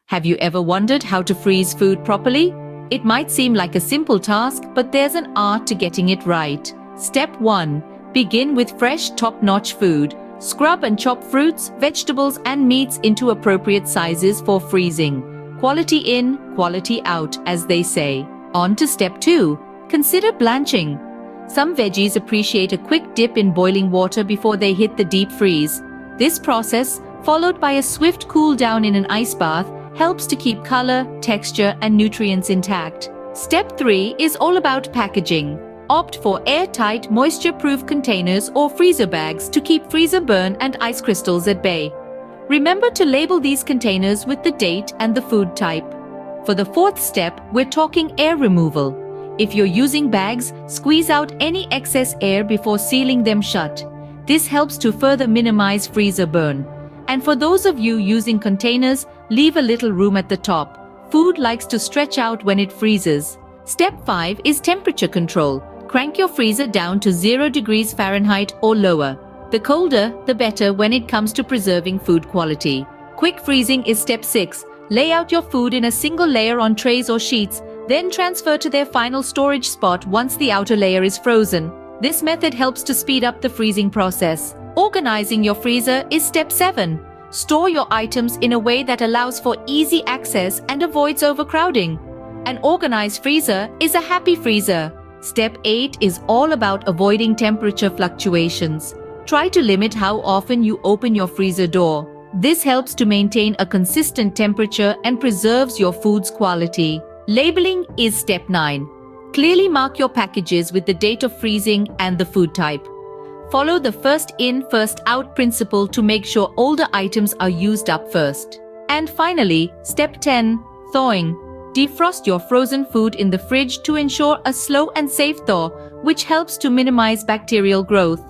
Have you ever wondered how to freeze food properly? It might seem like a simple task, but there's an art to getting it right. Step 1. Begin with fresh, top-notch food. Scrub and chop fruits, vegetables, and meats into appropriate sizes for freezing. Quality in, quality out, as they say. On to step 2. Consider blanching. Some veggies appreciate a quick dip in boiling water before they hit the deep freeze. This process, followed by a swift cool down in an ice bath, helps to keep color, texture, and nutrients intact. Step 3 is all about packaging. Opt for airtight, moisture-proof containers or freezer bags to keep freezer burn and ice crystals at bay. Remember to label these containers with the date and the food type. For the 4th step, we're talking air removal. If you're using bags, squeeze out any excess air before sealing them shut. This helps to further minimize freezer burn. And for those of you using containers, leave a little room at the top. Food likes to stretch out when it freezes. Step 5 is temperature control. Crank your freezer down to 0 degrees Fahrenheit or lower. The colder, the better when it comes to preserving food quality. Quick freezing is step 6. Lay out your food in a single layer on trays or sheets, then transfer to their final storage spot once the outer layer is frozen. This method helps to speed up the freezing process. Organizing your freezer is step 7. Store your items in a way that allows for easy access and avoids overcrowding. An organized freezer is a happy freezer. Step 8 is all about avoiding temperature fluctuations. Try to limit how often you open your freezer door. This helps to maintain a consistent temperature and preserves your food's quality. Labeling is step 9. Clearly mark your packages with the date of freezing and the food type. Follow the first in, first out principle to make sure older items are used up first. And finally, step 10, thawing. Defrost your frozen food in the fridge to ensure a slow and safe thaw, which helps to minimize bacterial growth.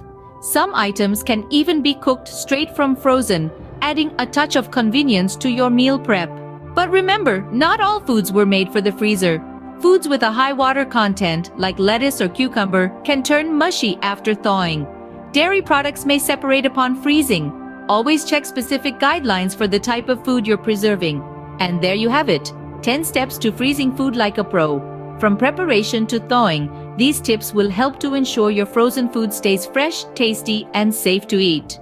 Some items can even be cooked straight from frozen, adding a touch of convenience to your meal prep. But remember, not all foods were made for the freezer. Foods with a high water content, like lettuce or cucumber, can turn mushy after thawing. Dairy products may separate upon freezing. Always check specific guidelines for the type of food you're preserving. And there you have it, 10 steps to freezing food like a pro. From preparation to thawing, these tips will help to ensure your frozen food stays fresh, tasty, and safe to eat.